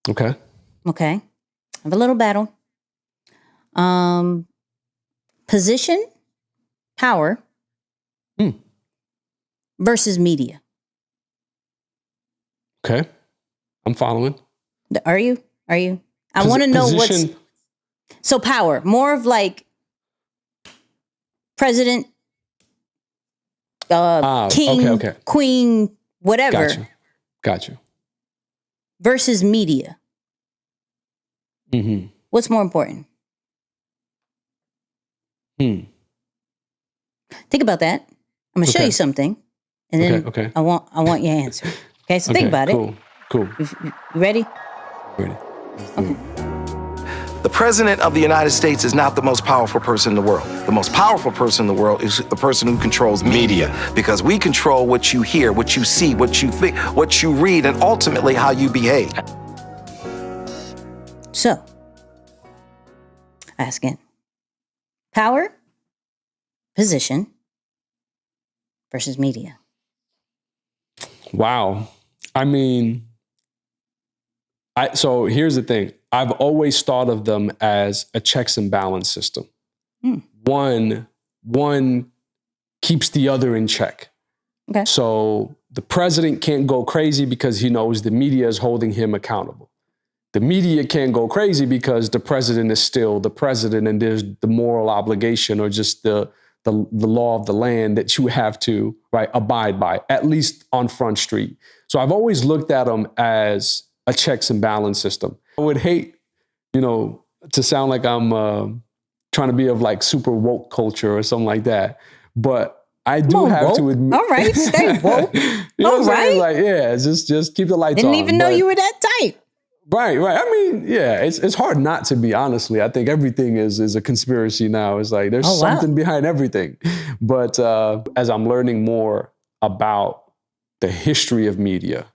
Okay. Okay. I have a little battle. Position, power versus media. Okay. I'm following. Are you? I want to know what's... So power, more of like president, king, okay. queen, whatever. Got you. Versus media. Mm-hmm. What's more important? Think about that. I'm gonna show you something, and then I want your answer. Okay, so think about it. Cool. You ready? Ready. Okay. The president of the United States is not the most powerful person in the world. The most powerful person in the world is the person who controls media, because we control what you hear, what you see, what you think, what you read, and ultimately how you behave. So, ask again. Power, position versus media. Wow. I mean, so here's the thing. I've always thought of them as a checks and balance system. One keeps the other in check. Okay. So the president can't go crazy because he knows the media is holding him accountable. The media can't go crazy because the president is still the president, and there's the moral obligation or just the law of the land that you have to abide by, at least on Front Street. So I've always looked at them as a checks and balance system. I would hate, to sound like I'm trying to be of like super woke culture or something like that, but I do have to admit. All right, stay woke. You know what I'm saying? Like, yeah, just keep the lights on. Didn't even know you were that type. Right. I mean, yeah, it's hard not to be, honestly. I think everything is a conspiracy now. It's like there's something behind everything. But as I'm learning more about the history of media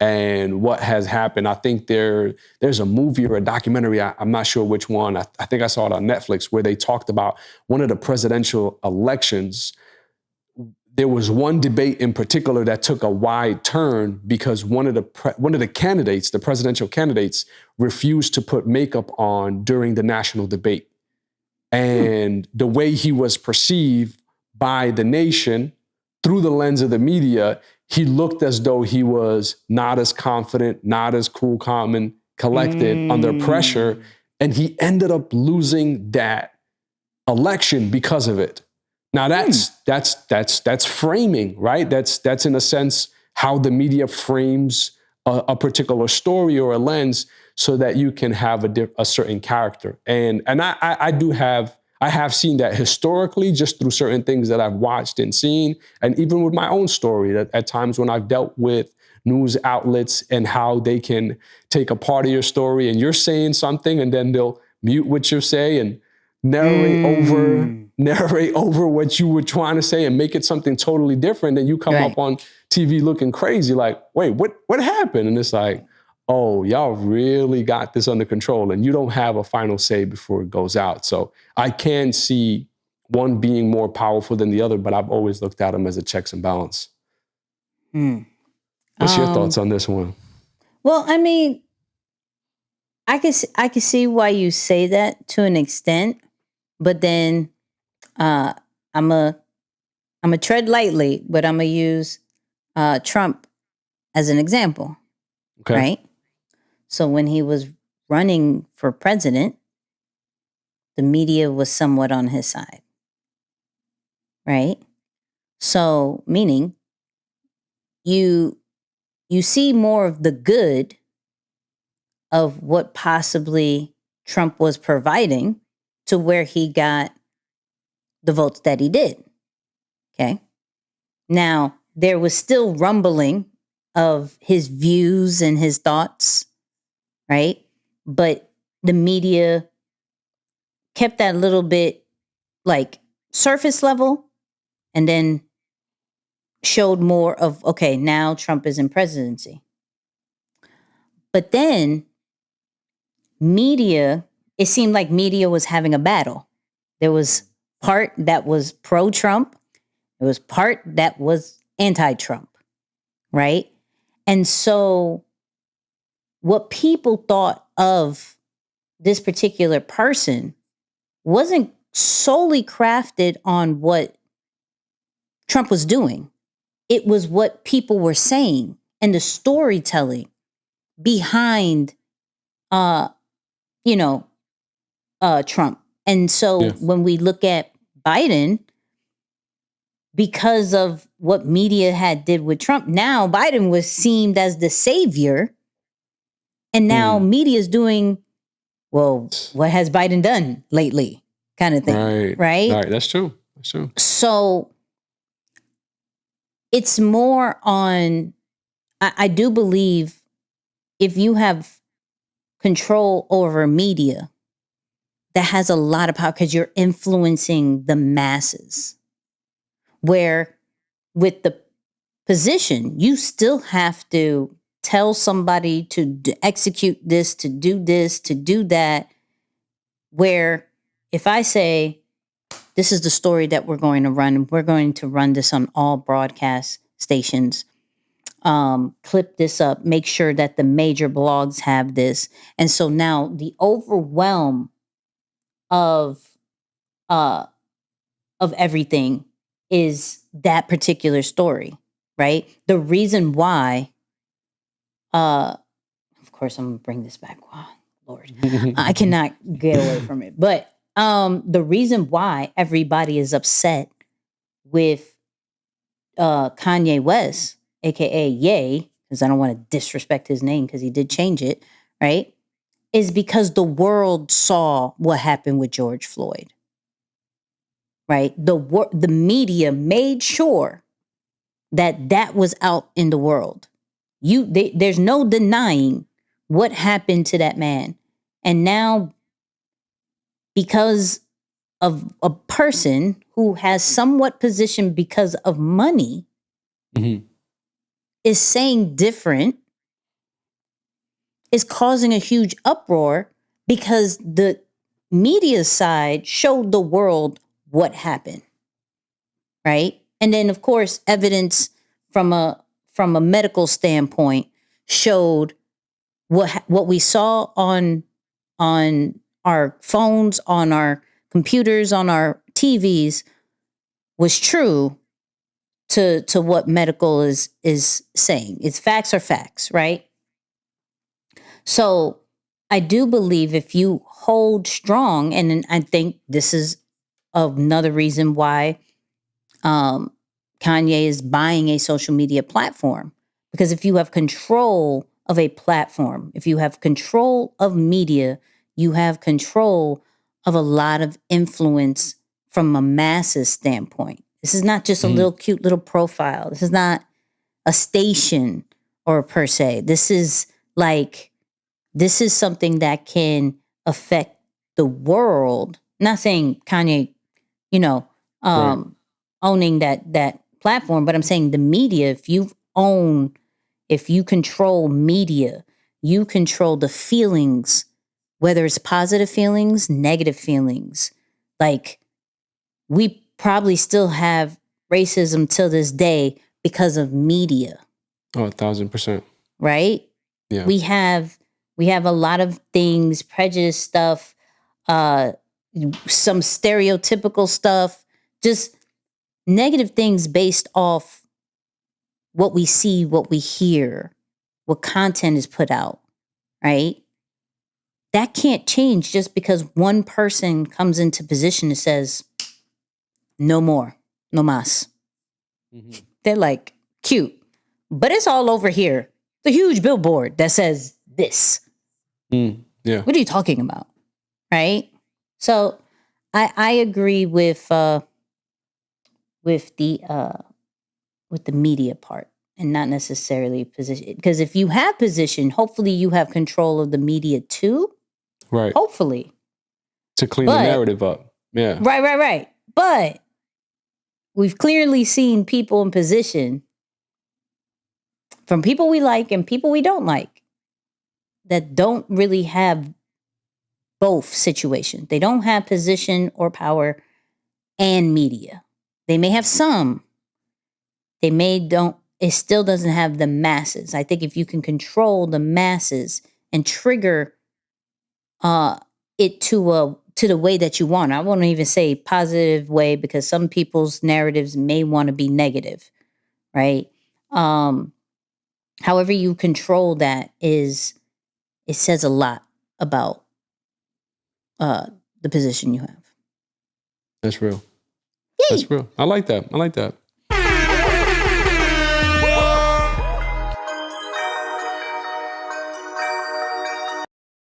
and what has happened, I think there's a movie or a documentary, I'm not sure which one. I think I saw it on Netflix, where they talked about one of the presidential elections. There was one debate in particular that took a wide turn because one of the candidates, the presidential candidates, refused to put makeup on during the national debate. And the way he was perceived by the nation through the lens of the media, he looked as though he was not as confident, not as cool, calm, and collected under pressure. And he ended up losing that election because of it. Now that's framing, right? That's in a sense how the media frames a particular story or a lens so that you can have a certain character. And I have seen that historically just through certain things that I've watched and seen, and even with my own story, that at times when I've dealt with news outlets and how they can take a part of your story and you're saying something and then they'll mute what you say and narrate over what you were trying to say and make it something totally different. And you come up on TV looking crazy, like, wait, what happened? And it's like, oh, y'all really got this under control, and you don't have a final say before it goes out. So I can see one being more powerful than the other, but I've always looked at them as a checks and balance. What's your thoughts on this one? Well, I mean, I can see why you say that to an extent. But then I'm a tread lightly, but I'm going to use Trump as an example. Okay. Right? So when he was running for president, the media was somewhat on his side. Right? So meaning you see more of the good of what possibly Trump was providing to where he got the votes that he did. Okay. Now, there was still rumbling of his views and his thoughts, right? But the media kept that little bit like surface level and then showed more of, okay, now Trump is in presidency. But then media, it seemed like media was having a battle. There was part that was pro-Trump. There was part that was anti-Trump, right? And so what people thought of this particular person wasn't solely crafted on what Trump was doing. It was what people were saying and the storytelling behind, Trump. And so when we look at Biden, because of what media had did with Trump, now Biden was seen as the savior. And now media is doing, well, what has Biden done lately? Kind of thing. Right? That's true. So it's more on, I do believe if you have control over media, that has a lot of power because you're influencing the masses. Where with the position, you still have to tell somebody to execute this, to do that. Where if I say, this is the story that we're going to run this on all broadcast stations, clip this up, make sure that the major blogs have this. And so now the overwhelm of everything is that particular story, right? The reason why, of course, I'm gonna bring this back. Wow, Lord, I cannot get away from it. But the reason why everybody is upset with Kanye West, aka Ye, because I don't want to disrespect his name because he did change it, right? Is because the world saw what happened with George Floyd. Right? The media made sure that was out in the world. There's no denying what happened to that man. And now, because of a person who has somewhat position because of money, is saying different, is causing a huge uproar because the media side showed the world what happened, right? And then, of course, evidence from a medical standpoint showed what we saw on our phones, on our computers, on our TVs was true to what medical is saying. It's facts are facts, right? So I do believe if you hold strong, and I think this is another reason why Kanye is buying a social media platform. Because if you have control of a platform, if you have control of media, you have control of a lot of influence from a masses standpoint. This is not just a little cute little profile. This is not a station or per se. This is something that can affect the world. Not saying Kanye, owning that platform, but I'm saying the media, if you control media, you control the feelings, whether it's positive feelings, negative feelings. Like, we probably still have racism till this day because of media. Oh, 1,000%. Right? Yeah. We have a lot of things, prejudice stuff, some stereotypical stuff, just negative things based off what we see, what we hear, what content is put out, right? That can't change just because one person comes into position and says, no more, no más. They're like, cute. But it's all over here. The huge billboard that says this. Yeah. What are you talking about? Right? So I agree with the media part and not necessarily position. Because if you have position, hopefully you have control of the media too. Right. Hopefully. To clean the narrative up. Yeah. Right. But we've clearly seen people in position, from people we like and people we don't like, that don't really have both situations. They don't have position or power and media. They may have some. It still doesn't have the masses. I think if you can control the masses, and trigger it to the way that you want. I won't even say positive way, because some people's narratives may want to be negative, right? However you control that it says a lot about the position you have. That's real. Yay. That's real. I like that.